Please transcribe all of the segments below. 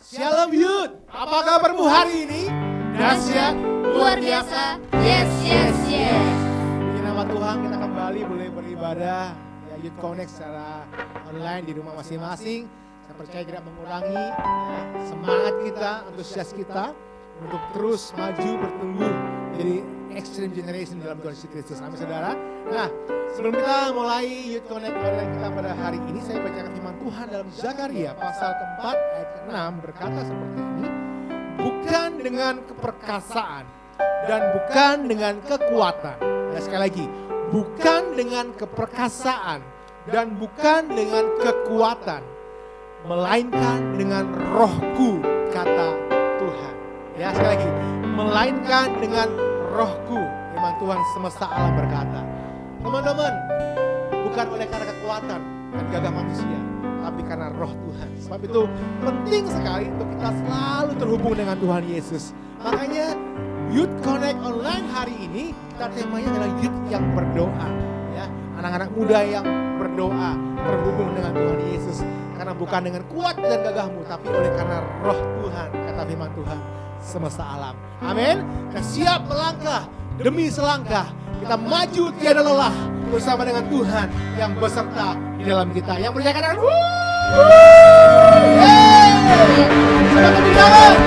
Shalom Youth, apa kabarmu hari ini? Dahsyat, luar biasa, yes, yes, yes. Di nama Tuhan kita kembali boleh beribadah ya, Youth Connect secara online di rumah masing-masing. Saya percaya tidak mengurangi ya, semangat kita, antusias kita untuk terus maju, bertumbuh jadi extreme generation dalam Tuhan Yesus Kristus. Amin saudara. Nah, sebelum kita mulai Youth Connect online kita pada hari ini, saya bacakan firman Tuhan dalam Zakaria pasal keempat ayat 6 berkata seperti ini. Bukan dengan keperkasaan dan bukan dengan kekuatan. Ya, sekali lagi, bukan dengan keperkasaan dan bukan dengan kekuatan, melainkan dengan rohku, kata Tuhan. Ya, sekali lagi, melainkan dengan rohku, firman Tuhan semesta alam berkata. Teman-teman, bukan oleh karena kekuatan dan gagah manusia, tapi karena roh Tuhan. Sebab itu penting sekali untuk kita selalu terhubung dengan Tuhan Yesus. Makanya Youth Connect online hari ini kita temanya adalah Youth yang berdoa, ya, anak-anak muda yang berdoa terhubung dengan Tuhan Yesus. Karena bukan dengan kuat dan gagahmu, tapi oleh karena roh Tuhan, kata firman Tuhan semesta alam. Amin. Kita siap melangkah demi selangkah, kita maju tiada lelah bersama dengan Tuhan yang beserta di dalam kita. Yang percaya katakan selamat tepuk tangan.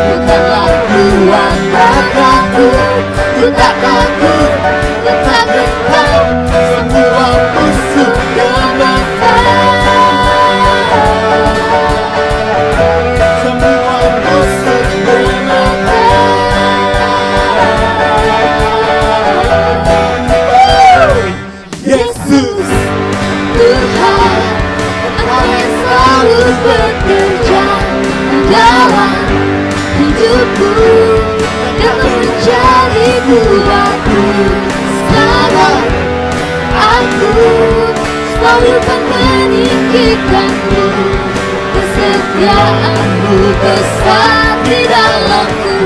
Bukanlah Tuhan kataku, ku tak takut, ku tak gentar, semua musuh gemetar. Semua musuh gemetar. Yesus Tuhan, Engkau yang selalu bekerja dalam hidupku dan menjadi buatku. Sekarang aku selalu akan meninggikanmu, kesetiaanmu besar di dalamku.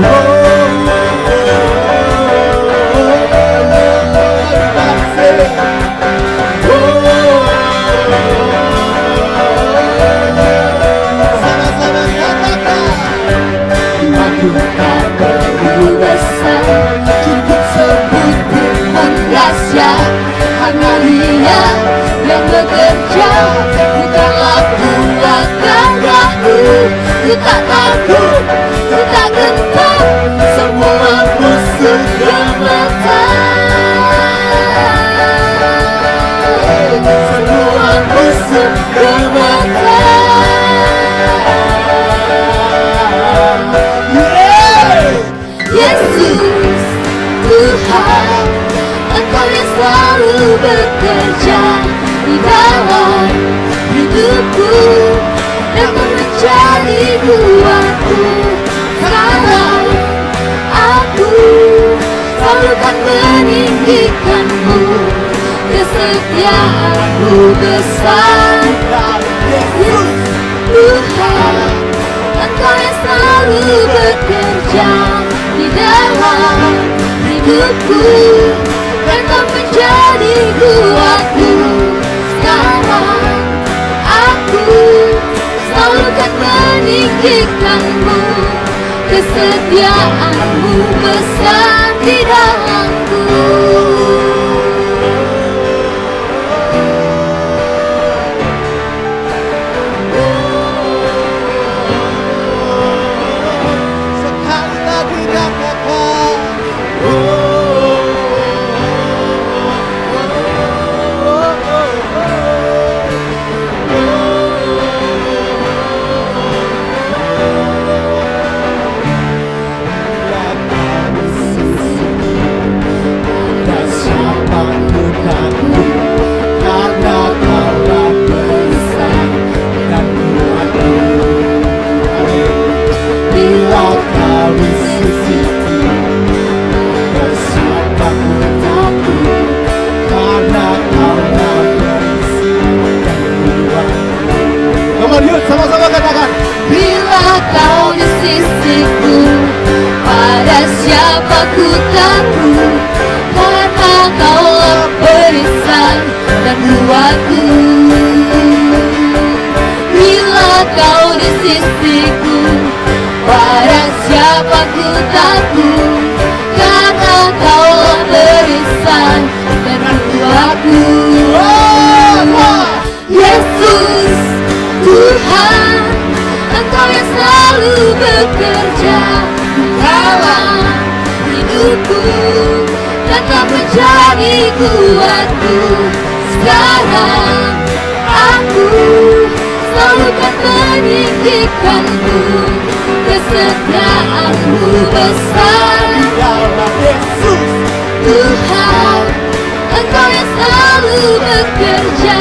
Aku tak perlu besar, cukup sebut firman dahsyat. Hanya Dia yang bekerja, bukanlah kuat gagahku. Ku tak takut, ku tak gentar, semua musuh gemetar. Semua musuh gemetar. Yesus Tuhan, Engkau yang selalu bekerja di dalam hidupku dan menjadi buatku. Sekarang aku selalu akan meninggikanmu, kesetiaanmu besar. Yesus Tuhan, Engkau yang selalu bekerja di dalam hidupku dan kau menjadi kuatku. Sekarang aku selalu akan meninggikanmu, kesetiaanmu besar di dalamku. Yuk sama-sama katakan. Bila kau di sisiku, pada siapa ku takut, karena kaulah perisai dan buatku. Bila kau di sisiku, pada siapa ku takut, karena kaulah perisai dan buatku. Yesus, Tuhan, Engkau yang selalu bekerja dalam hidupku, dan Kau menjadi kuatku. Sekarang aku selalu kan meninggikanmu, kesetiaan-Mu besar. Yesus, Tuhan, Engkau yang selalu bekerja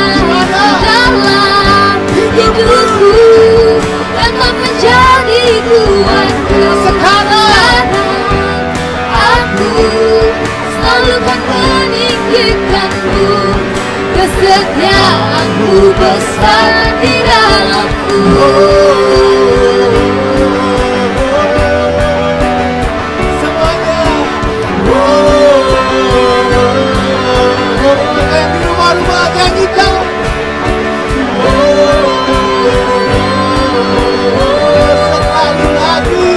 dalam hidupku, dan Kau menjadi kuatku. Sekarang aku selalu kan meninggikanmu, kesetiaan-Mu besar di dalamku. semuanya. Yang di rumah-rumah nyanyikan. Sekali lagi.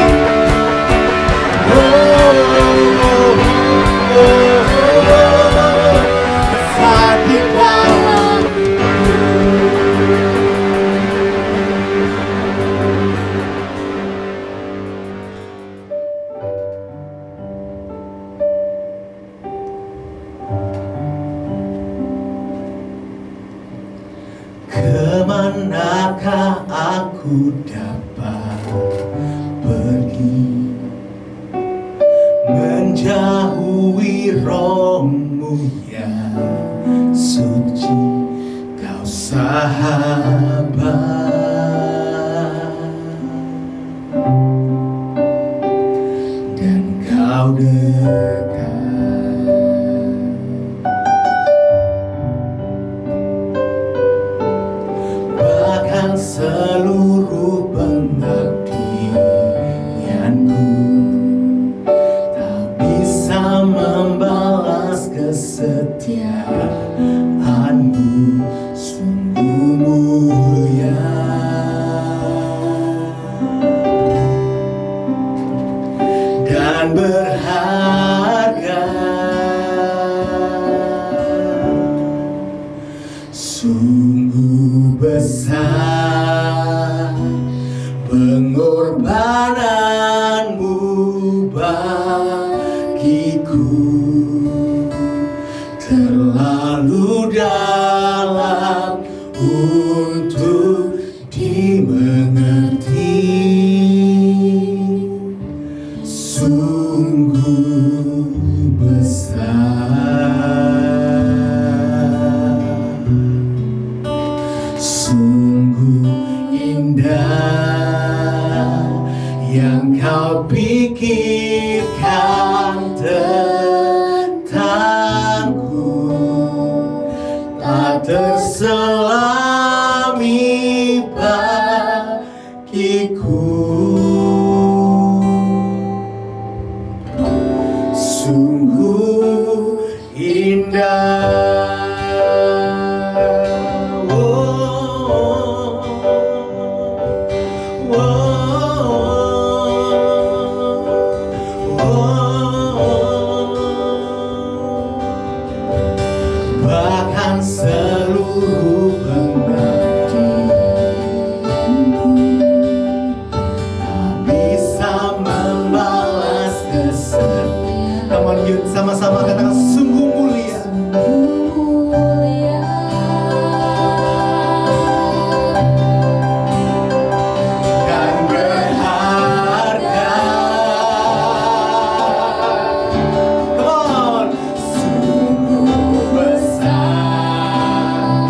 Besar di dalam. Kemanakah aku dapat pergi, menjauhi roh-Mu yang suci, Kau sahabat, dan Kau dekat. Bahkan seluruh pengabdianku tak bisa membalas kesetiaan-Mu, sungguh mulia dan berharga. Sungguh besar pengorbanan-Mu bagiku, terlalu dalam untuk dimengerti. Sungguh besar, sungguh indah yang Kau pikirkan tentangku, tak terselami bagiku. Sungguh indah. Bahkan seluruh pengabdianku tak bisa membalas kesetiaan. Come on, yuk sama-sama katakan sungguh mulia. Dan berharga. Come on, sungguh besar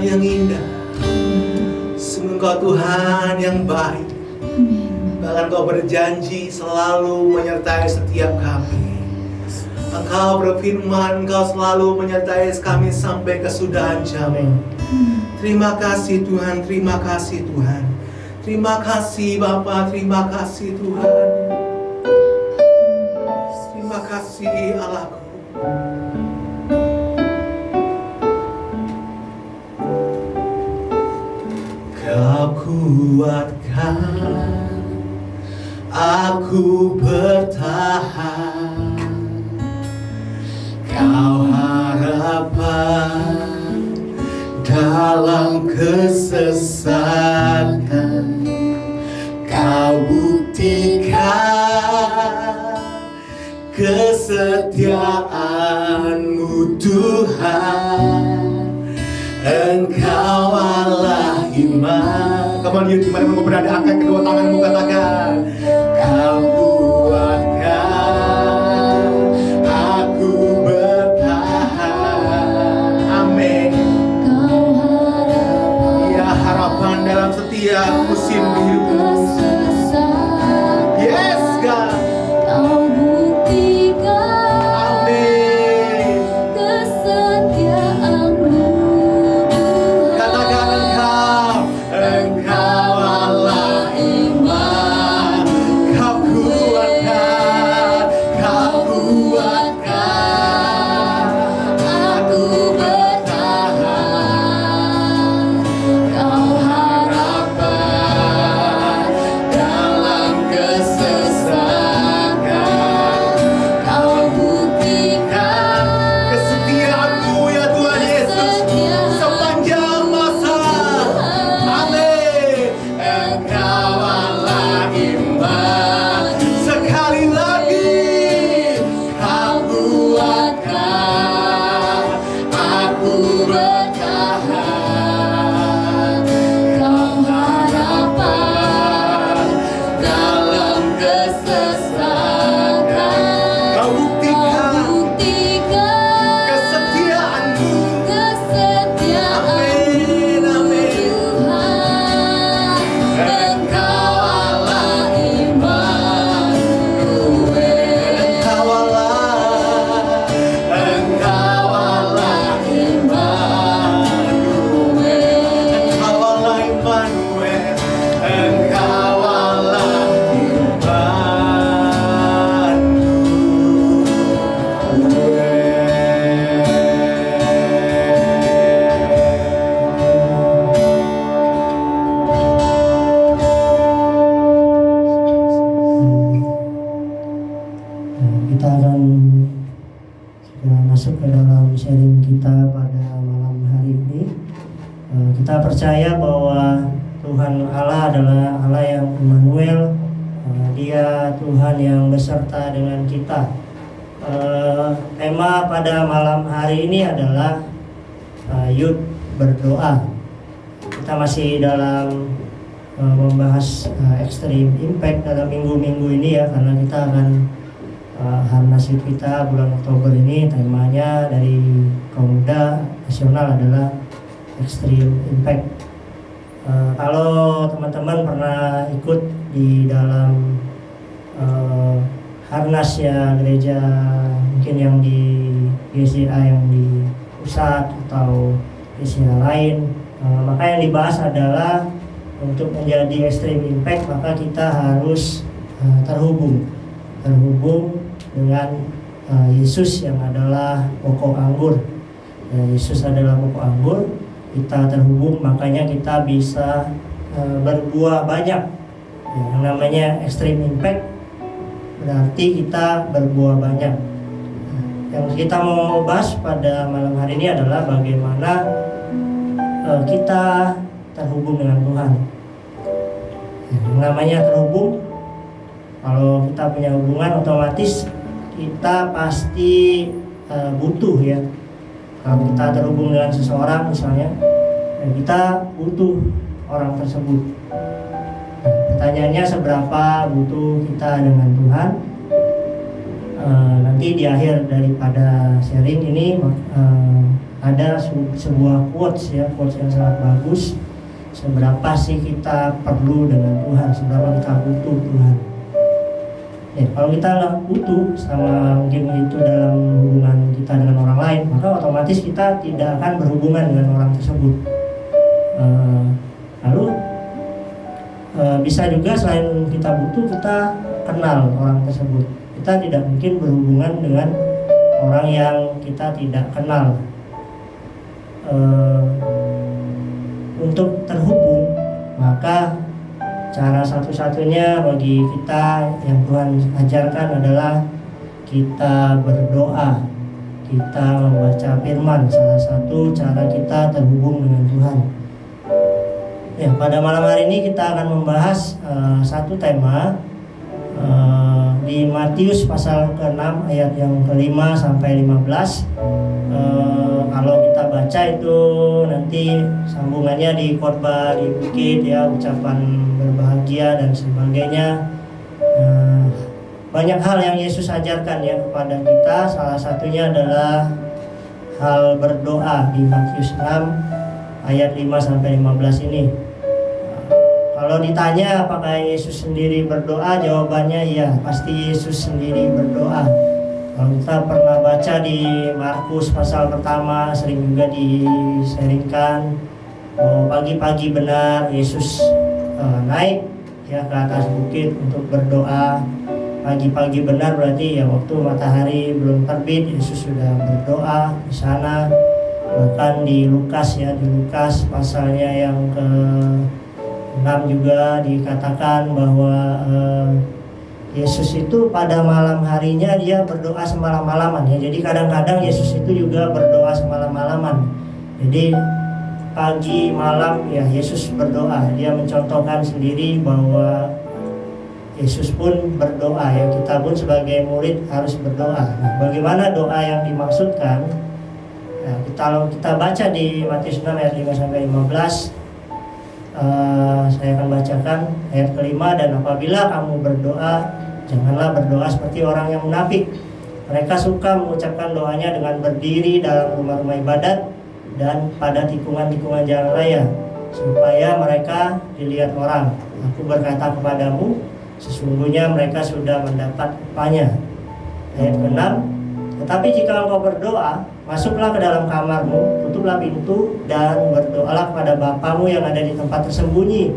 Tuhan yang indah, sungguh Engkau Tuhan yang baik. Bahkan Engkau berjanji selalu menyertai setiap kami. Engkau berfirman, Engkau selalu menyertai kami sampai kesudahan zaman. Terima kasih Tuhan, terima kasih Tuhan. Terima kasih Bapa, terima kasih Tuhan. Terima kasih Allahku. Kau kuatkan aku bertahan. Kau harapan dalam kesesatan. Kau buktikan kesetiaan-Mu Tuhan. Engkau Allah iman. Come on, yuk, dimana kamu berada, angkat kedua tanganmu, katakan, Kau kuatkan aku bertahan. Amin. Ya, harapan dalam setiap musim hidupmu. Yes, God. Kau buktikan Amin. kesetiaan-Mu. Katakan Engkau Allah iman. Kau kuatkan aku bertahan. Kau harapan Dalam kesesatan, Kau buktikan kesetiaan-Mu ya Tuhan Yesus sepanjang masa. Amin. Engkau Allah iman. Sekali lagi, Kau kuatkan aku bertahan. Kau harapan Dalam kesesatan. Kau Kau buktikan buktikan kesetiaan-Mu. kesetiaan-Mu Amin, amin. Tuhan. Engkau Allah Immanuel. Engkau Allah Immanuel. Engkau Allah Immanuel. Engkau Allah Kita akan sudah masuk ke dalam sharing kita pada malam hari ini. Kita percaya bahwa Tuhan Allah adalah Allah yang Immanuel. Dia Tuhan yang beserta dengan kita. Tema pada malam hari ini adalah Youth berdoa. Kita masih dalam membahas Extreme Impact dalam minggu-minggu ini ya, karena kita akan Harnas Youth kita bulan Oktober ini temanya dari kaum muda nasional adalah Extreme Impact. Kalau teman-teman pernah ikut di dalam Harnas ya gereja mungkin yang di GCA yang di pusat atau GCA lain, maka yang dibahas adalah untuk menjadi Extreme Impact maka kita harus terhubung dengan Yesus yang adalah pokok anggur. Yesus adalah pokok anggur, kita terhubung makanya kita bisa berbuah banyak. Yang namanya Extreme Impact berarti kita berbuah banyak. Yang kita mau bahas pada malam hari ini adalah bagaimana kita terhubung dengan Tuhan. Yang namanya terhubung, kalau kita punya hubungan otomatis kita pasti butuh ya. Kalau kita terhubung dengan seseorang misalnya, kita butuh orang tersebut. Pertanyaannya seberapa butuh kita dengan Tuhan? Nanti di akhir daripada sharing ini ada sebuah quotes ya, quotes yang sangat bagus. Seberapa sih kita perlu dengan Tuhan, seberapa kita butuh Tuhan. Ya, kalau kita butuh sama mungkin itu dalam hubungan kita dengan orang lain, maka otomatis kita tidak akan berhubungan dengan orang tersebut. Lalu bisa juga selain kita butuh, kita kenal orang tersebut. Kita tidak mungkin berhubungan dengan orang yang kita tidak kenal. Untuk terhubung, maka cara satu-satunya bagi kita yang Tuhan ajarkan adalah kita berdoa, kita membaca firman. Salah satu cara kita terhubung dengan Tuhan. Ya, pada malam hari ini kita akan membahas satu tema di Matius pasal ke-6 ayat yang ke-5 sampai 15. Kalau kita baca itu nanti sambungannya di khotbah di bukit ya, ucapan berbahagia dan sebagainya. Banyak hal yang Yesus ajarkan ya kepada kita. Salah satunya adalah hal berdoa di Matius 6 ayat 5 sampai 15 ini. Kalau ditanya apakah Yesus sendiri berdoa, jawabannya iya, pasti Yesus sendiri berdoa. Kalau kita pernah baca di Markus pasal pertama, sering juga diseringkan bahwa pagi-pagi benar Yesus naik ya ke atas bukit untuk berdoa. Pagi-pagi benar berarti ya waktu matahari belum terbit, Yesus sudah berdoa di sana. Bahkan di Lukas ya, di Lukas pasalnya yang ke-6 juga dikatakan bahwa Yesus itu pada malam harinya dia berdoa semalam-malaman ya. Jadi kadang-kadang Yesus itu juga berdoa semalam-malaman. Jadi pagi malam ya Yesus berdoa. Dia mencontohkan sendiri bahwa Yesus pun berdoa ya. Kita pun sebagai murid harus berdoa. Nah, bagaimana doa yang dimaksudkan? Nah, kalau kita baca di Matius 6 ayat 5 sampai 15, saya akan bacakan ayat kelima. Dan apabila kamu berdoa, janganlah berdoa seperti orang yang munafik. Mereka suka mengucapkan doanya dengan berdiri dalam rumah-rumah ibadat dan pada tikungan-tikungan jalan raya, supaya mereka dilihat orang. Aku berkata kepadamu, sesungguhnya mereka sudah mendapat upahnya. Ayat ke-6, tetapi jika engkau berdoa, masuklah ke dalam kamarmu, tutuplah pintu, dan berdoalah kepada Bapamu yang ada di tempat tersembunyi.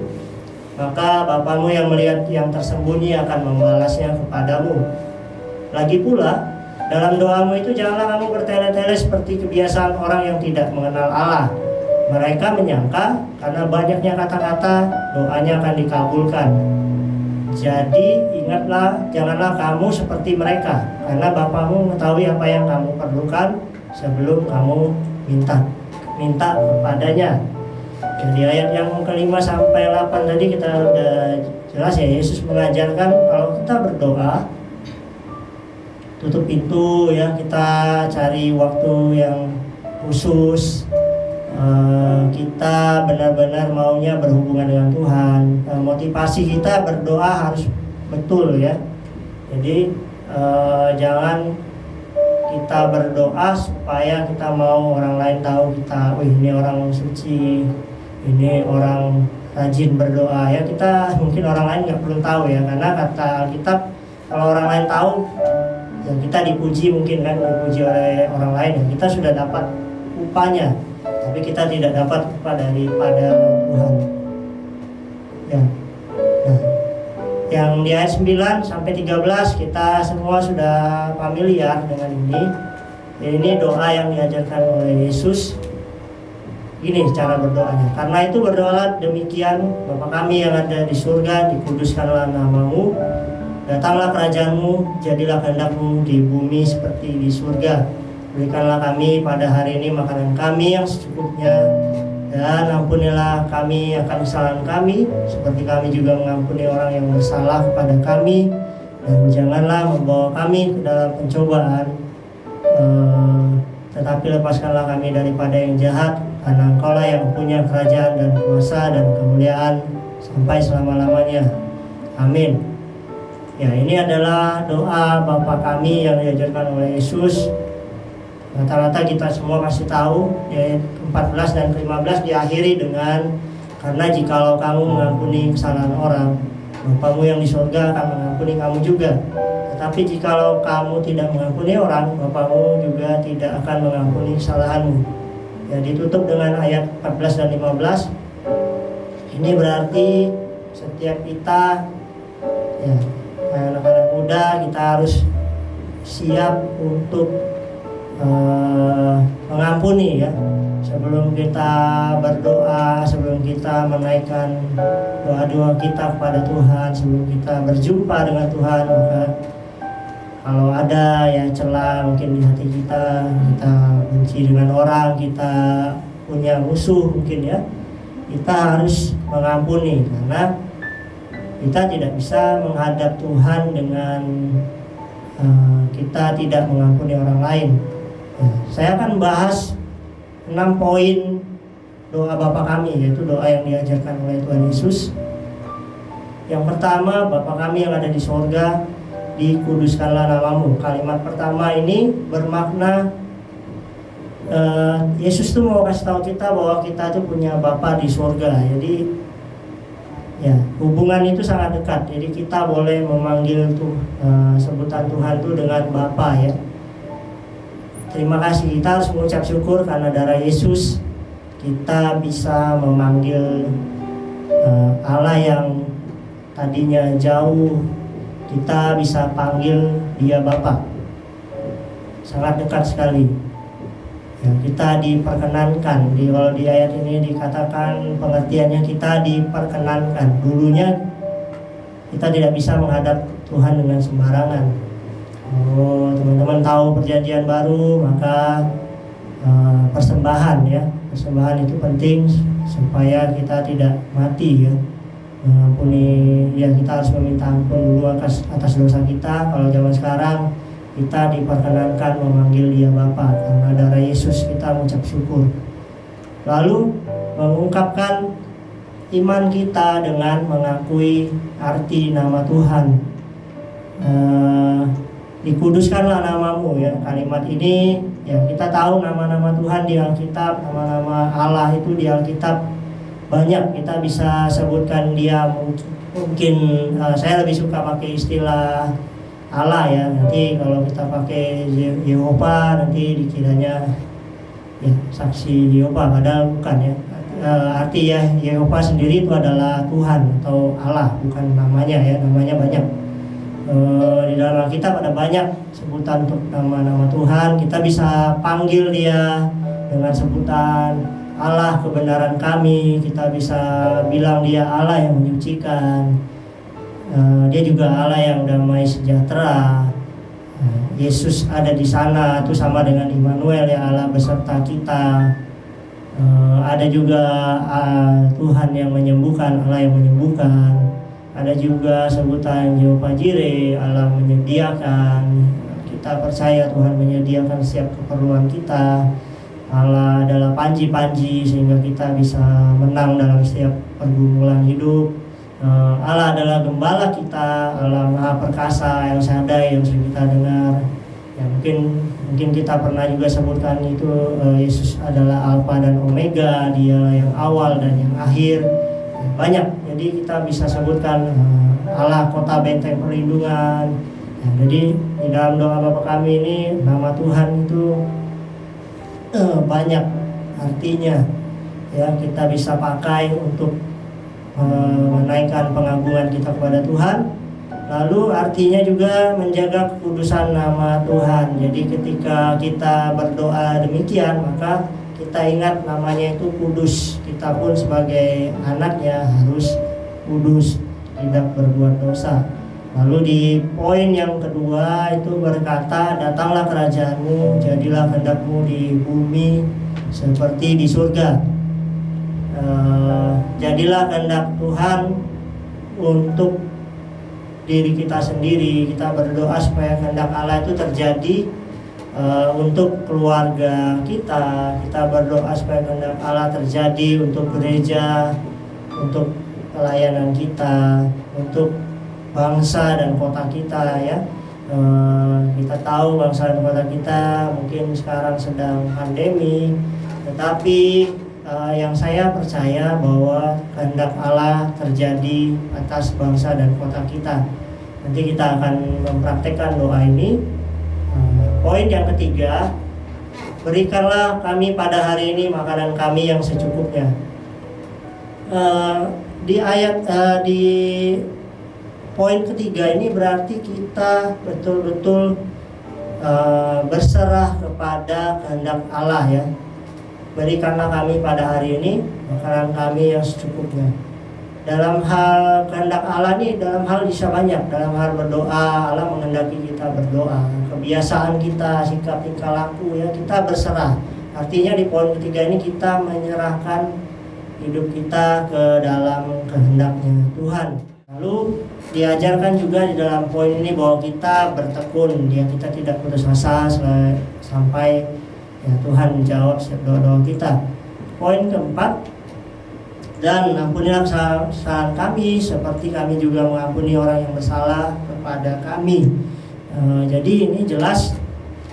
Maka Bapamu yang melihat yang tersembunyi akan membalasnya kepadamu. Lagi pula, dalam doamu itu janganlah kamu bertele-tele seperti kebiasaan orang yang tidak mengenal Allah. Mereka menyangka karena banyaknya kata-kata, doanya akan dikabulkan. Jadi ingatlah, janganlah kamu seperti mereka, karena Bapamu mengetahui apa yang kamu perlukan sebelum kamu minta kepadanya. Jadi ayat yang ke-5 sampai 8 tadi kita udah jelas ya, Yesus mengajarkan kalau kita berdoa, tutup pintu ya, kita cari waktu yang khusus. Kita benar-benar maunya berhubungan dengan Tuhan. Motivasi kita berdoa harus betul ya. Jadi jangan kita berdoa supaya kita mau orang lain tahu kita, ini orang suci, ini orang rajin berdoa ya. Kita mungkin orang lain nggak perlu tahu ya, karena kata Alkitab kalau orang lain tahu ya kita dipuji, mungkin kan dipuji oleh orang lain ya, kita sudah dapat upahnya. Tapi kita tidak dapat upah daripada Tuhan ya. Nah, yang di ayat 9 sampai 13 kita semua sudah familiar dengan ini. Ini doa yang diajarkan oleh Yesus. Ini cara berdoanya. Karena itu berdoalah demikian, Bapa kami yang ada di surga, dikuduskanlah namamu, datanglah kerajaanmu, jadilah kehendakmu di bumi seperti di surga. Berikanlah kami pada hari ini makanan kami yang secukupnya, dan ampunilah kami akan kesalahan kami, seperti kami juga mengampuni orang yang bersalah kepada kami. Dan janganlah membawa kami ke dalam pencobaan, tetapi lepaskanlah kami daripada yang jahat, karena Engkaulah yang punya kerajaan dan kuasa dan kemuliaan sampai selama-lamanya. Amin. Ya, ini adalah doa Bapa kami yang diajarkan oleh Yesus. Rata-rata kita semua pasti tahu di ayat 14 dan 15 diakhiri dengan karena jikalau kamu mengampuni kesalahan orang, Bapamu yang di surga akan mengampuni kamu juga. Tetapi jikalau kamu tidak mengampuni orang, Bapamu juga tidak akan mengampuni kesalahanmu. Ya, ditutup dengan ayat 14 dan 15. Ini berarti setiap kita, ya, anak-anak muda, kita harus siap untuk mengampuni, ya. Sebelum kita berdoa, sebelum kita menaikkan doa-doa kita kepada Tuhan, sebelum kita berjumpa dengan Tuhan, maka kalau ada ya celah mungkin di hati kita benci dengan orang, kita punya musuh mungkin, ya, kita harus mengampuni, karena kita tidak bisa menghadap Tuhan dengan kita tidak mengampuni orang lain. Saya akan bahas 6 poin doa Bapa kami, yaitu doa yang diajarkan oleh Tuhan Yesus. Yang pertama, Bapa kami yang ada di sorga, dikuduskanlah namamu. Kalimat pertama ini bermakna Yesus tuh mau kasih tahu kita bahwa kita tuh punya Bapa di sorga. Jadi ya, hubungan itu sangat dekat. Jadi kita boleh memanggil tuh sebutan Tuhan tuh dengan Bapa, ya. Terima kasih, kita harus mengucap syukur karena darah Yesus kita bisa memanggil Allah yang tadinya jauh, kita bisa panggil dia Bapa. Sangat dekat sekali. Ya, kita diperkenankan. Kalau di ayat ini dikatakan pengertiannya kita diperkenankan. Dulunya kita tidak bisa menghadap Tuhan dengan sembarangan. Oh, teman-teman tahu perjanjian baru, maka persembahan, ya, persembahan itu penting supaya kita tidak mati, ya. Mengampuni, ya, kita harus meminta ampun dulu atas dosa kita. Kalau zaman sekarang kita diperkenankan memanggil dia Bapa karena darah Yesus, kita mengucap syukur. Lalu mengungkapkan iman kita dengan mengakui arti nama Tuhan. Dikuduskanlah namamu, ya. Kalimat ini, ya, kita tahu nama-nama Tuhan di Alkitab, nama-nama Allah itu di Alkitab banyak. Kita bisa sebutkan dia, mungkin saya lebih suka pakai istilah Allah, ya. Nanti kalau kita pakai Yehova, nanti dikiranya ya saksi Yehova, padahal bukan, ya. Arti ya Yehova sendiri itu adalah Tuhan atau Allah, bukan namanya, ya. Namanya banyak. Di dalam Alkitab ada banyak sebutan untuk nama-nama Tuhan. Kita bisa panggil dia dengan sebutan Allah kebenaran kami. Kita bisa bilang dia Allah yang menyucikan. Dia juga Allah yang damai sejahtera. Yesus ada di sana, itu sama dengan Immanuel, ya, Allah beserta kita. Ada juga Tuhan yang menyembuhkan, Allah yang menyembuhkan. Ada juga sebutan Jehovah Jireh, Allah menyediakan. Kita percaya Tuhan menyediakan setiap keperluan kita. Allah adalah panji-panji sehingga kita bisa menang dalam setiap pergumulan hidup. Allah adalah gembala kita, Allah Maha Perkasa, yang Shaddai yang sering kita dengar. Ya, mungkin kita pernah juga sebutkan itu, Yesus adalah Alfa dan Omega, Dialah yang awal dan yang akhir. Banyak, jadi kita bisa sebutkan Allah kota benteng perlindungan. Ya, jadi di dalam doa Bapa kami ini nama Tuhan itu banyak artinya, ya. Kita bisa pakai untuk menaikkan pengagungan kita kepada Tuhan. Lalu artinya juga menjaga kekudusan nama Tuhan. Jadi ketika kita berdoa demikian, maka kita ingat namanya itu kudus. Kita pun sebagai anaknya harus kudus, tidak berbuat dosa. Lalu di poin yang kedua itu berkata, datanglah kerajaanmu, jadilah kehendakmu di bumi seperti di surga. Jadilah kehendak Tuhan untuk diri kita sendiri. Kita berdoa supaya kehendak Allah itu terjadi untuk keluarga kita. Kita berdoa supaya kehendak Allah terjadi untuk gereja, untuk pelayanan kita, untuk bangsa dan kota kita, ya. Kita tahu bangsa dan kota kita mungkin sekarang sedang pandemi, tetapi yang saya percaya bahwa kehendak Allah terjadi atas bangsa dan kota kita. Nanti kita akan mempraktekkan doa ini. Poin yang ketiga, berikanlah kami pada hari ini makanan kami yang secukupnya. Di poin ketiga ini berarti kita betul-betul berserah kepada kehendak Allah ya. Berikanlah kami pada hari ini makanan kami yang secukupnya. Dalam hal kehendak Allah nih, dalam hal bisa banyak. Dalam hal berdoa, Allah menghendaki kita berdoa. Kebiasaan kita, sikap tingkah laku ya, kita berserah. Artinya di poin ketiga ini kita menyerahkan hidup kita ke dalam kehendaknya Tuhan. Lalu diajarkan juga di dalam poin ini bahwa kita bertekun, kita tidak putus asa sampai ya Tuhan menjawab doa-doa kita. Poin keempat, dan ampunilah kesalahan kami seperti kami juga mengampuni orang yang bersalah kepada kami. Jadi ini jelas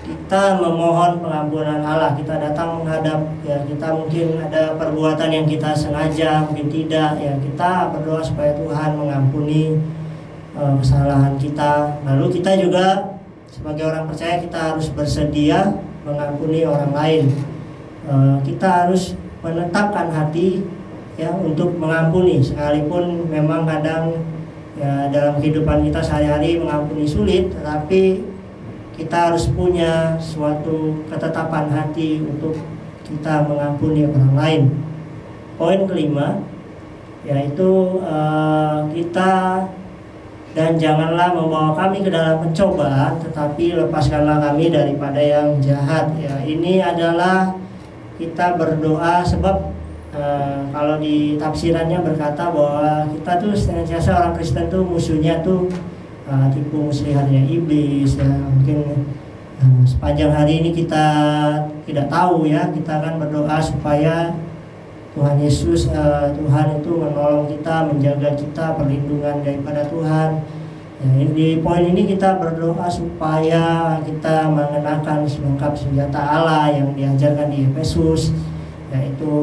kita memohon pengampunan Allah. Kita datang menghadap ya, kita mungkin ada perbuatan yang kita sengaja, mungkin tidak ya, kita berdoa supaya Tuhan mengampuni kesalahan kita. Lalu kita juga sebagai orang percaya kita harus bersedia mengampuni orang lain. Kita harus menetapkan hati ya untuk mengampuni, sekalipun memang kadang ya dalam kehidupan kita sehari-hari mengampuni sulit, tetapi kita harus punya suatu ketetapan hati untuk kita mengampuni orang lain. Poin kelima yaitu kita dan janganlah membawa kami ke dalam pencobaan, tetapi lepaskanlah kami daripada yang jahat. Ya, ini adalah kita berdoa sebab kalau di tafsirannya berkata bahwa kita tuh senantiasa orang Kristen tuh musuhnya tuh tipu muslihatnya iblis ya. Mungkin sepanjang hari ini kita tidak tahu ya, kita akan berdoa supaya Tuhan Yesus, Tuhan itu menolong kita, menjaga kita, perlindungan daripada Tuhan. Ya, di poin ini kita berdoa supaya kita mengenakan selengkap senjata Allah yang diajarkan di Efesus, yaitu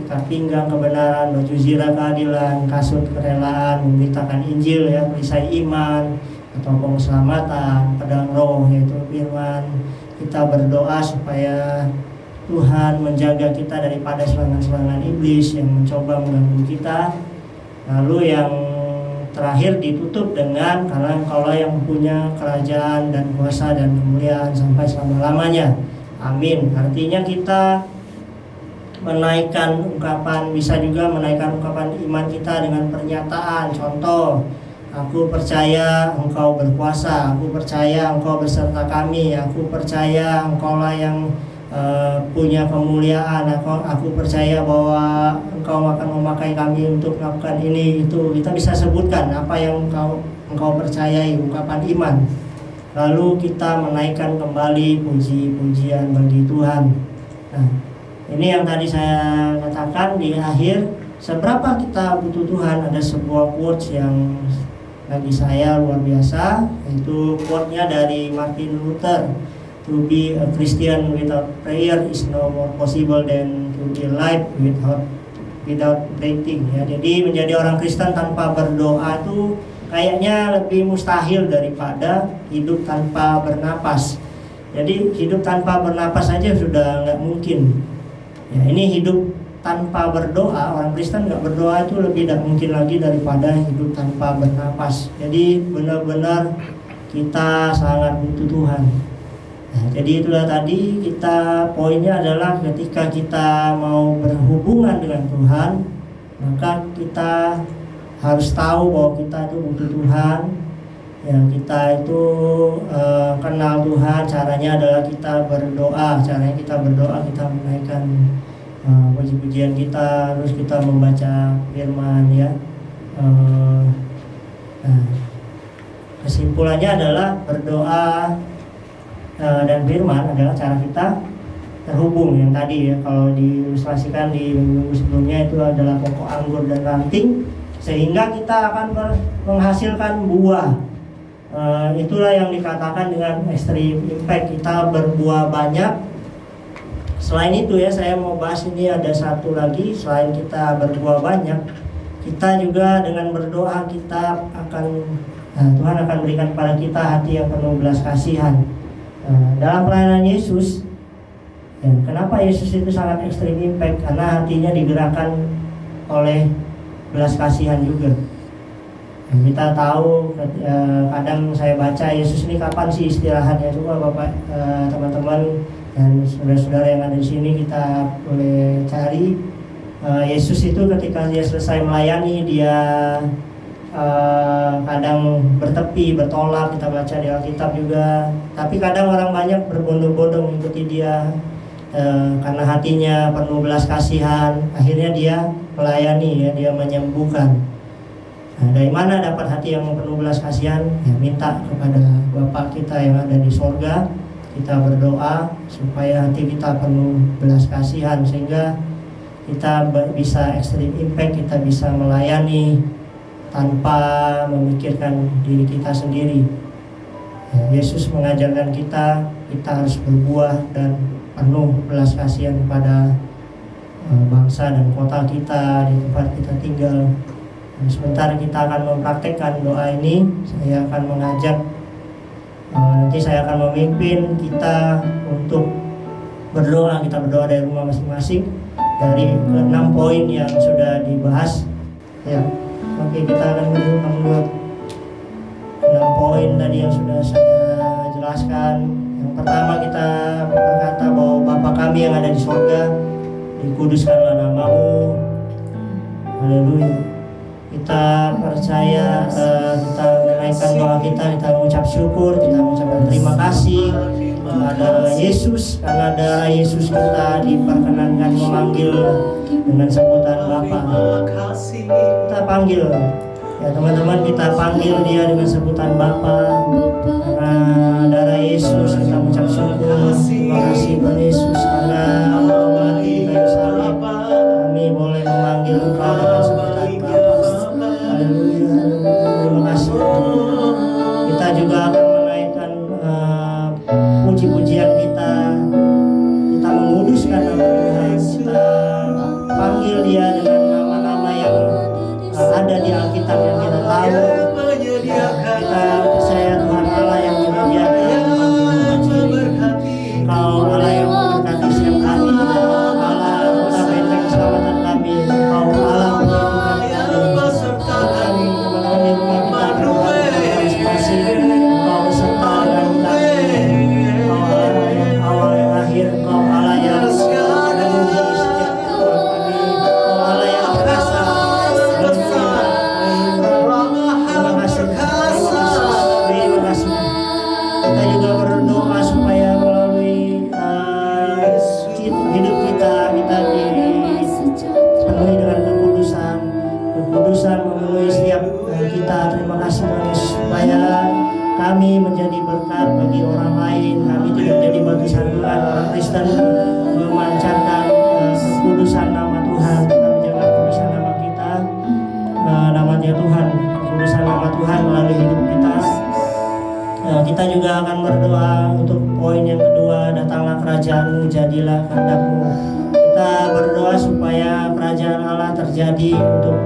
ikat pinggang kebenaran, baju zirah keadilan, kasut kerelaan, memberitakan Injil ya, perisai iman, tombong keselamatan, pedang roh yaitu firman. Kita berdoa supaya Tuhan menjaga kita daripada serangan-serangan iblis yang mencoba mengganggu kita. Lalu yang terakhir ditutup dengan karena Engkaulah yang punya kerajaan dan kuasa dan kemuliaan sampai selama-lamanya. Amin. Artinya kita menaikkan ungkapan, bisa juga menaikkan ungkapan iman kita dengan pernyataan. Contoh, aku percaya Engkau berkuasa, aku percaya Engkau beserta kami, aku percaya Engkaulah yang punya kemuliaan, aku percaya bahwa Engkau akan memakai kami untuk melakukan ini itu. Kita bisa sebutkan apa yang engkau percayai, ungkapan iman. Lalu kita menaikkan kembali puji-pujian bagi Tuhan. Nah, ini yang tadi saya katakan di akhir, seberapa kita butuh Tuhan. Ada sebuah quotes yang bagi saya luar biasa, yaitu quote-nya dari Martin Luther. To be a Christian without prayer is no more possible than to be alive without breathing. Ya, jadi menjadi orang Kristen tanpa berdoa itu kayaknya lebih mustahil daripada hidup tanpa bernapas. Jadi hidup tanpa bernapas saja sudah nggak mungkin. Ya, ini hidup tanpa berdoa, orang Kristen nggak berdoa itu lebih tidak mungkin lagi daripada hidup tanpa bernapas. Jadi benar-benar kita sangat butuh Tuhan. Nah, jadi itulah tadi kita poinnya adalah ketika kita mau berhubungan dengan Tuhan, maka kita harus tahu bahwa kita itu butuh Tuhan. Ya, kita itu kenal Tuhan. Caranya adalah kita berdoa. Caranya kita berdoa, kita menaikkan puji-pujian kita, terus kita membaca firman ya. Nah, kesimpulannya adalah berdoa dan firman adalah cara kita terhubung yang tadi ya, kalau diilustrasikan di minggu sebelumnya itu adalah pokok anggur dan ranting, sehingga kita akan menghasilkan buah. Itulah yang dikatakan dengan extreme impact, kita berbuah banyak. Selain itu ya, saya mau bahas ini ada satu lagi, selain kita berbuah banyak, kita juga dengan berdoa kita akan Tuhan akan berikan kepada kita hati yang penuh belas kasihan. Dalam pelayanan Yesus, ya, kenapa Yesus itu sangat ekstrim impact? Karena hatinya digerakkan oleh belas kasihan juga. Kita tahu, kadang saya baca Yesus ini kapan sih istirahatnya, coba Bapak, teman-teman dan saudara-saudara yang ada di sini kita boleh cari. Yesus itu ketika dia selesai melayani, dia kadang bertepi, bertolak, kita baca di Alkitab juga. Tapi kadang orang banyak berbondong-bondong mengikuti dia, karena hatinya penuh belas kasihan. Akhirnya dia melayani, ya, dia menyembuhkan. Nah, dari mana dapat hati yang penuh belas kasihan? Ya, minta kepada Bapa kita yang ada di sorga. Kita berdoa supaya hati kita penuh belas kasihan, sehingga kita bisa extreme impact, kita bisa melayani tanpa memikirkan diri kita sendiri. Ya, Yesus mengajarkan kita harus berbuah dan penuh belas kasihan kepada bangsa dan kota kita, di tempat kita tinggal. Sebentar kita akan mempraktekkan doa ini. Saya akan mengajak, nanti saya akan memimpin kita untuk berdoa. Kita berdoa dari rumah masing-masing dari 6 poin yang sudah dibahas. Ya, oke, kita akan menurut 6 poin tadi yang sudah saya jelaskan. Yang pertama, kita berkata bahwa Bapa kami yang ada di surga, dikuduskanlah namamu. Haleluya. Kita percaya, kita menaikkan doa kita mengucap syukur, kita mengucapkan terima kasih kepada Yesus, karena darah Yesus kita diperkenankan memanggil dengan sebutan Bapa. Kita panggil, ya teman-teman, kita panggil dia dengan sebutan Bapa. Karena darah Yesus kita mengucap syukur, terima kasih Tuhan Yesus, karena Engkau mati di kayu salib, kami boleh memanggil Engkau dengan sebutan Bapa. Haleluya, terima kasih. Kita juga akan menaikkan puji-pujian kita menguduskan nama Tuhan, kita panggil dia dengan nama-nama yang ada di Alkitab yang kita tahu. Kita percaya Tuhan Allah yang menyediakan Engkau Allah yang memberkati setiap kami, Allah kota benteng keselamatan kami, Engkau Allah penyembuhan kami, teman-teman di rumah kita berdoa masing-masing. Engkau beserta dengan kami, Engkau Allah yang awal yang akhir, Engkau Allah yang memenuhi setiap kebutuhan kami, Engkau Allah yang perkasa. Terima kasih. Kita juga berdoa supaya melalui hidup kita dipenuhi dengan kekudusan memenuhi setiap kita. Terima kasih Tuhan Yesus, supaya kami menjadi berkat bagi orang lain. Kami tidak menjadi batu sandungan orang Kristen, memancarkan kekudusan nama Tuhan. Kita menjaga kekudusan nama kita, namanya Tuhan, kekudusan nama Tuhan melalui hidup kita. Kita juga akan berdoa untuk poin yang kedua, datanglah kerajaan-Mu, jadilah kehendak-Mu. Kita berdoa supaya kerajaan Allah terjadi untuk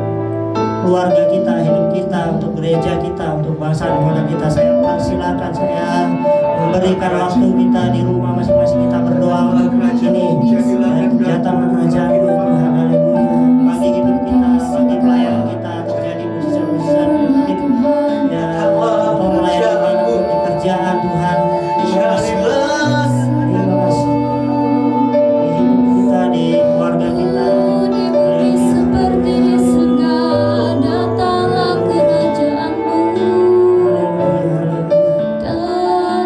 keluarga kita, hidup kita, untuk gereja kita, untuk bangsa dan kota kita. Saya persilakan, saya memberikan waktu kita di rumah masing-masing, kita berdoa untuk ini. Datanglah kerajaan-Mu Tuhan, haleluya. Bagi hidup kita, bagi pelayanan kita terjadi mujizat-mujizat hidup. Ya, Engkau melayani manapun di kerjaan Tuhan. Terima kasih. Terima kasih. Di hidup kita, di keluarga kita. Seperti di surga, datanglah kerajaan-Mu. Datanglah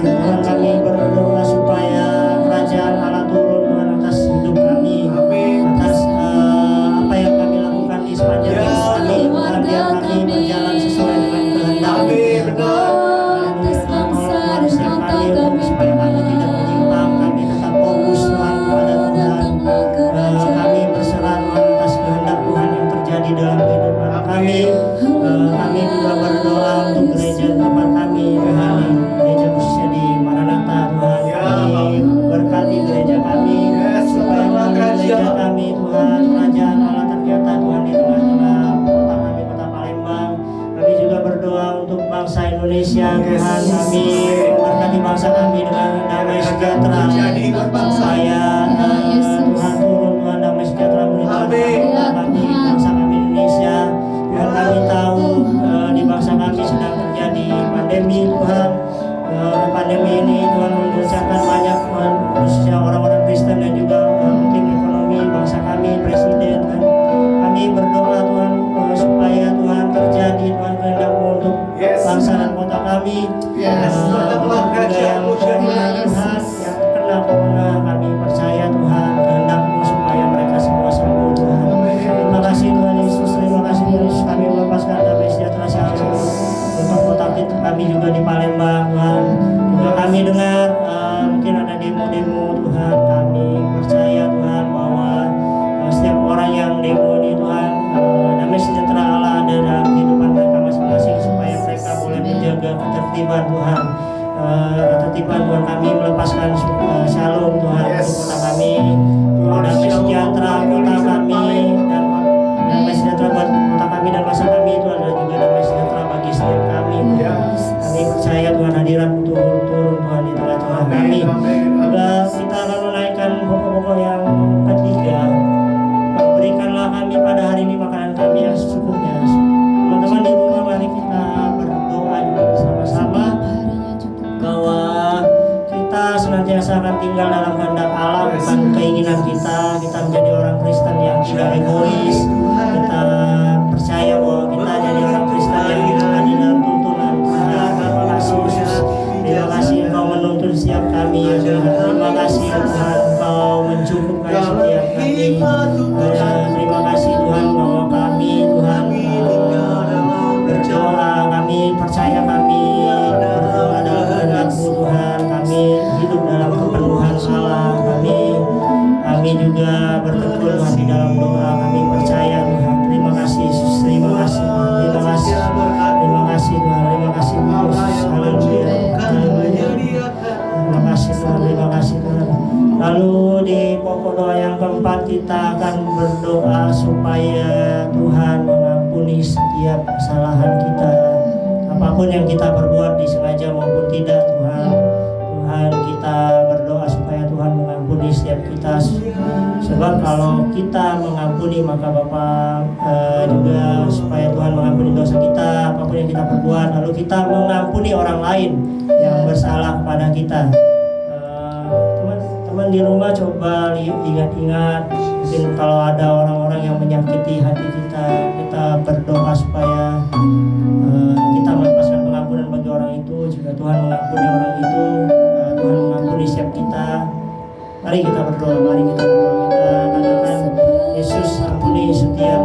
Tuhan, kami berdoa supaya kerajaan Allah turun pokok yang ketiga, berikanlah kami pada hari ini makanan kami yang secukupnya. Teman-teman di rumah, mari kita berdoa juga bersama-sama bahwa kita senantiasa akan tinggal dalam kehendak Allah, bukan keinginan kita. Kita menjadi orang Kristen yang tidak egois. Kita percaya bahwa kita jadi orang Kristen yang ada dalam tuntunan Tuhan. Terima kasih Yesus. Terima kasih Engkau menuntun setiap kami ya Tuhan. Terima kasih Tuhan, Engkau mencukupkan setiap kami. Terima kasih Tuhan bahwa kami Tuhan berdoa, kami percaya kami berdoa dalam kehendak-Mu Tuhan. Kami hidup dalam kepenuhan Allah. Kami juga bertekun Tuhan di dalam doa. Kami percaya Tuhan. Terima kasih Yesus. Terima kasih. Terima kasih. Terima kasih Tuhan. Terima kasih Yesus. Haleluya. Terima kasih Tuhan. Terima kasih Tuhan. Lalu di pokok doa yang keempat kita akan berdoa supaya Tuhan mengampuni setiap kesalahan kita. Apapun yang kita perbuat disengaja maupun tidak Tuhan. Tuhan, kita berdoa supaya Tuhan mengampuni setiap kita. Sebab kalau kita mengampuni maka Bapa juga supaya Tuhan mengampuni dosa kita, apapun yang kita perbuat. Lalu kita mengampuni orang lain yang bersalah kepada kita. Teman-teman di rumah coba ingat-ingat, mungkin kalau ada orang-orang yang menyakiti hati kita, kita berdoa supaya kita melepaskan pengampunan bagi orang itu. Jika Tuhan mengampuni orang itu, Tuhan mengampuni setiap kita. Mari kita berdoa, mari kita berdoa. Kita katakan, Yesus ampuni setiap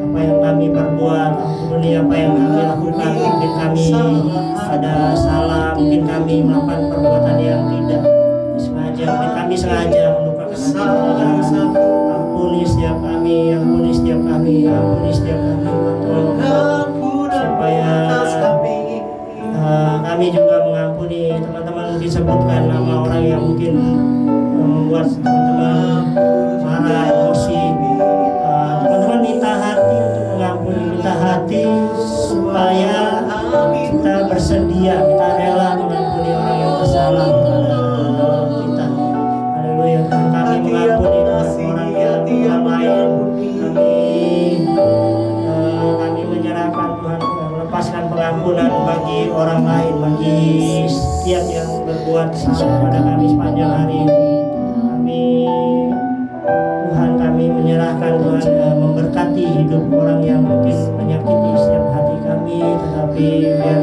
apa yang kami perbuat, ampuni apa yang kami lakukan. Mungkin kami ada salah, mungkin kami melakukan perbuatan yang tidak sengaja, mungkin kami sengaja melupakan hati Tuhan. Ampuni setiap kami, ampuni setiap kami, ampuni setiap kami. Tolong supaya kami juga mengampuni. Teman-teman mungkin sebutkan nama orang yang mungkin membuat teman-teman marah, emosi. Teman-teman minta hati untuk mengampuni, minta hati supaya kita bersedia, kita rela mengampuni orang yang bersalah kepada kita. Haleluya. Kami mengampuni orang yang lain. Kami menyerahkan Tuhan, melepaskan pengampunan bagi orang lain, bagi setiap yang berbuat salah pada kami sepanjang hari ini. Kami menyerahkan Tuhan, memberkati hidup orang yang mungkin menyakiti setiap hati kami, tetapi biar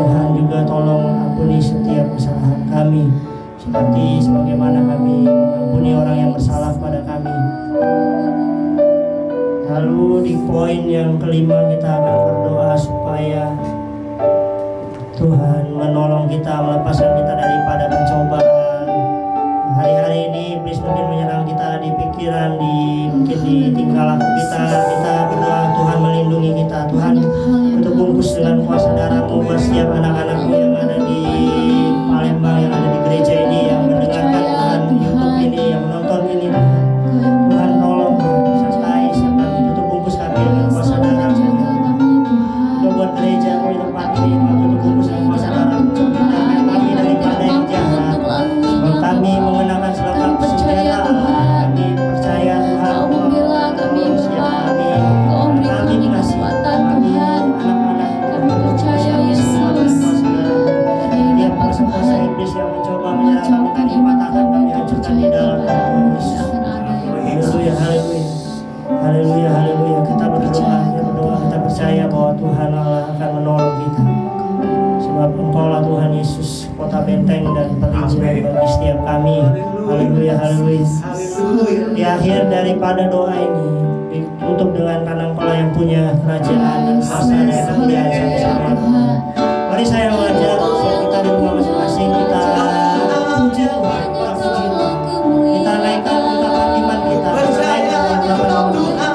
Tuhan juga tolong ampuni setiap kesalahan kami, seperti sebagaimana kami mengampuni orang yang bersalah pada kami. Lalu di poin yang kelima kita akan berdoa supaya Tuhan menolong kita, melepaskan kita daripada pencobaan. Hari-hari ini iblis mungkin menyerang kita di pikiran, mungkin di tingkah laku kita. Kita berdoa Tuhan melindungi kita. Tuhan untuk bungkus dengan kuasa darah-Mu buat setiap anak-anak-Mu yang ada di Palembang, yang ada di gereja ini, yang mendengarkan Tuhan YouTube ini, yang menonton ini. Tuhan tolong sertai setiap kami, tutup bungkus kami dengan kuasa darah-Mu. Juga buat gereja-Mu di tempat ini, tutup bungkus dengan kuasa darah-Mu. Pindahkan kami daripada yang jahat. Kami mengenakan selengkap senjata. Kami percaya Tuhan membela kami, kami mengasihi kami, anak-anak. Kami percaya Yesus. Setiap kuasa-kuasa iblis yang mencoba menyerang kami, patahkan kami, hancurkan di dalam nama Yesus. Haleluya, haleluya, haleluya, haleluya. Kita berdoa, kita percaya bahwa Tuhan Allah akan menolong kita. Sebab Engkau-lah Tuhan Yesus, kota benteng dan perlindungan bagi setiap kami. Haleluya, haleluya. Di akhir daripada doa ini ditutup dengan karena Engkau-lah yang punya kerajaan dan kuasa dan kemuliaan sampai-sampai. Mari saya mengajak kita di rumah masing-masing, kita puji Tuhan, kita puji Tuhan. Kita naikkan ungkapan iman kita, kita naikkan ungkapan iman kita.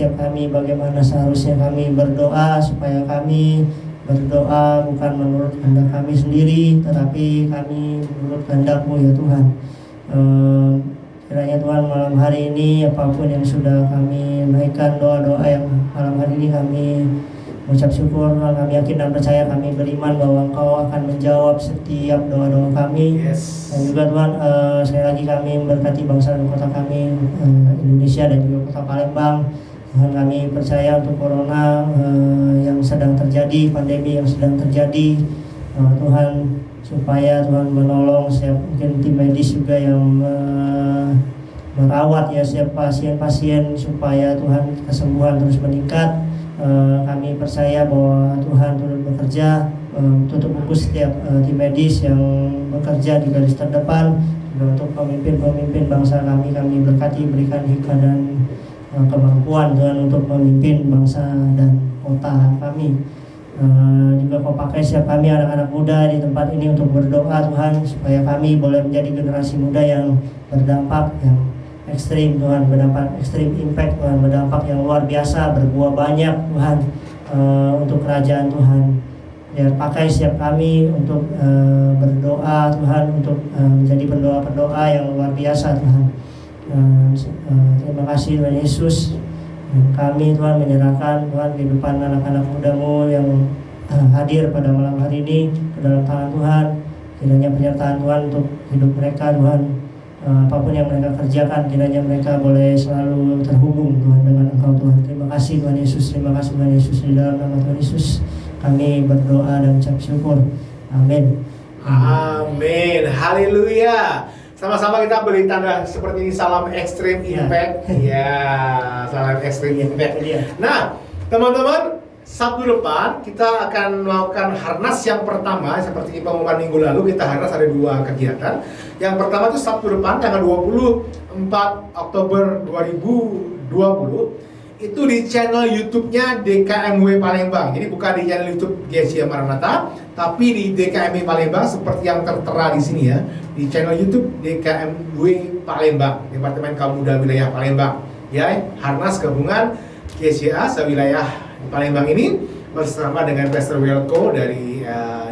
setiap kami bagaimana seharusnya kami berdoa, supaya kami berdoa bukan menurut kehendak kami sendiri, tetapi kami menurut kehendak-Mu ya Tuhan. Kiranya Tuhan malam hari ini apapun yang sudah kami naikkan, doa-doa yang malam hari ini kami mengucap syukur, kami yakin dan percaya, kami beriman bahwa Engkau akan menjawab setiap doa-doa kami. Yes. Dan juga Tuhan, sekali lagi kami memberkati bangsa dan kota kami, Indonesia dan juga kota Palembang. Tuhan, kami percaya untuk corona yang sedang terjadi, pandemi yang sedang terjadi, Tuhan, supaya Tuhan menolong setiap mungkin tim medis juga yang merawat ya setiap pasien-pasien, supaya Tuhan kesembuhan terus meningkat. Kami percaya bahwa Tuhan turut bekerja untuk bungkus setiap tim medis yang bekerja di garis terdepan, juga untuk pemimpin-pemimpin bangsa kami berkati, berikan hikmat dan kemampuan Tuhan untuk memimpin bangsa dan kota kami. Juga Kau pakai setiap kami anak-anak muda di tempat ini untuk berdoa Tuhan, supaya kami boleh menjadi generasi muda yang berdampak, yang ekstrim Tuhan, berdampak ekstrim impact Tuhan, berdampak yang luar biasa, berbuah banyak Tuhan, untuk kerajaan Tuhan. Biar pakai setiap kami untuk berdoa Tuhan, untuk menjadi pendoa-pendoa yang luar biasa Tuhan. Terima kasih Tuhan Yesus. Kami Tuhan menyerahkan Tuhan kehidupan anak-anak muda-Mu yang hadir pada malam hari ini ke dalam tangan Tuhan. Kiranya penyertaan Tuhan untuk hidup mereka Tuhan. Apapun yang mereka kerjakan, kiranya mereka boleh selalu terhubung Tuhan dengan Engkau Tuhan. Terima kasih Tuhan Yesus, terima kasih Tuhan Yesus. Di dalam nama Tuhan Yesus kami berdoa dan ucap syukur. Amin. Amin. Haleluya. Sama-sama kita beri tanda seperti ini, salam ekstrim impact. Ya, salam ekstrim impact. Nah, teman-teman, Sabtu depan kita akan melakukan harnas yang pertama. Seperti pengumuman minggu lalu, kita harnas ada 2 kegiatan. Yang pertama itu Sabtu depan tanggal 24 Oktober 2020. Itu di channel YouTube-nya DKMW Palembang. Jadi bukan di channel YouTube GSI Maranatha, tapi di DKMW Palembang seperti yang tertera di sini ya. Di channel YouTube DKMW Palembang, Departemen Kaum Muda Wilayah Palembang. Ya, harnas gabungan GSIA sewilayah Palembang ini bersama dengan Pastor Wilco dari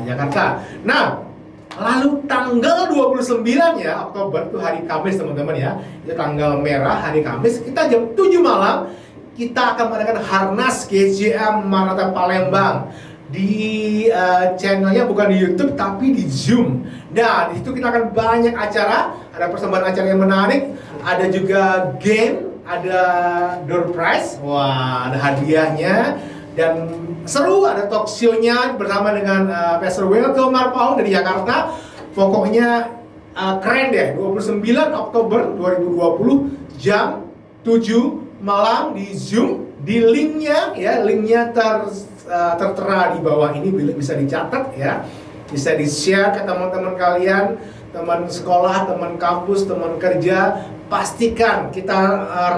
Jakarta. Nah, lalu tanggal 29 ya Oktober itu hari Kamis teman-teman ya. Itu tanggal merah hari Kamis, kita jam 7 malam kita akan mengadakan harnas GCM Maranatha Palembang di channelnya, bukan di YouTube tapi di Zoom. Nah, di situ kita akan banyak acara, ada persembahan acara yang menarik, ada juga game, ada door prize, wah ada hadiahnya dan seru, ada talk show-nya bersama dengan Pastor Wilco Marpaung dari Jakarta. Pokoknya keren deh. 29 Oktober 2020 jam 7 malam di Zoom, di linknya ya, linknya tertera di bawah ini, bisa dicatat ya, bisa di-share ke teman-teman kalian, teman sekolah, teman kampus, teman kerja. Pastikan kita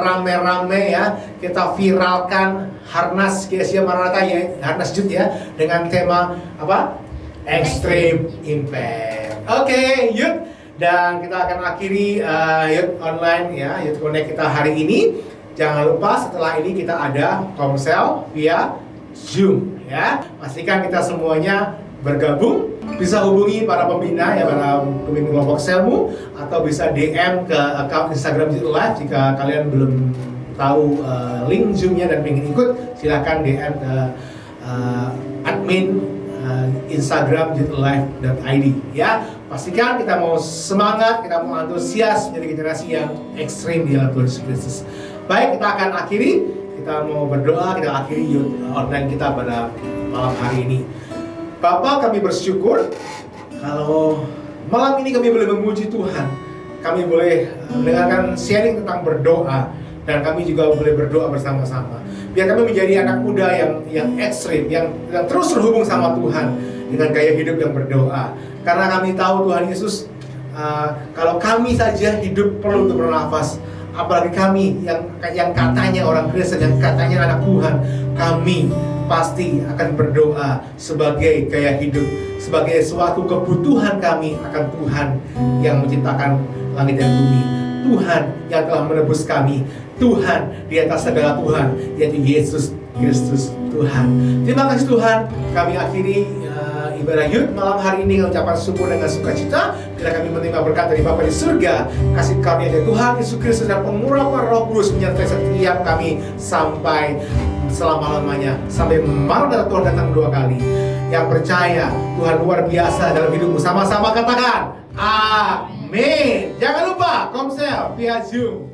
rame-rame ya, kita viralkan harnas GSI Maranatha ya, harnas Youth ya, dengan tema apa? Extreme Impact. Oke, Youth, dan kita akan akhiri Youth Online ya, Youth Connect kita hari ini. Jangan lupa setelah ini kita ada komsel via Zoom ya. Pastikan kita semuanya bergabung. Bisa hubungi para pembina ya, para pemimpin kelompok selmu, atau bisa DM ke account Instagram Youth Live jika kalian belum tahu link Zoom-nya dan ingin ikut. Silahkan DM ke admin Instagram youthlive.id ya. Pastikan kita mau semangat, kita mau antusias menjadi generasi yang ekstrim di dalam Tuhan Yesus Kristus. Baik, kita akan akhiri, kita mau berdoa, kita akhiri Youth Online kita pada malam hari ini. Bapak, kami bersyukur kalau malam ini kami boleh memuji Tuhan, kami boleh mendengarkan sharing tentang berdoa, dan kami juga boleh berdoa bersama-sama. Biar kami menjadi anak muda yang ekstrim, yang terus terhubung sama Tuhan dengan gaya hidup yang berdoa. Karena kami tahu Tuhan Yesus, kalau kami saja hidup perlu untuk bernafas, apalagi kami yang katanya orang Kristen, yang katanya anak Tuhan, kami pasti akan berdoa sebagai gaya hidup, sebagai suatu kebutuhan kami akan Tuhan yang menciptakan langit dan bumi. Tuhan yang telah menebus kami, Tuhan di atas segala Tuhan, yaitu Yesus Kristus Tuhan. Terima kasih Tuhan. Kami akhiri ibadah Yud malam hari ini dengan ucapan syukur dengan sukacita, bila kami menerima berkat dari Bapa di surga, kasih karunia dari Tuhan Yesus Kristus dan pengurapan Roh Kudus menyertai setiap kami sampai selama-lamanya, sampai malam datang Tuhan datang 2 kali. Yang percaya Tuhan luar biasa dalam hidupmu, sama-sama katakan amin. Jangan lupa Komsel via Zoom.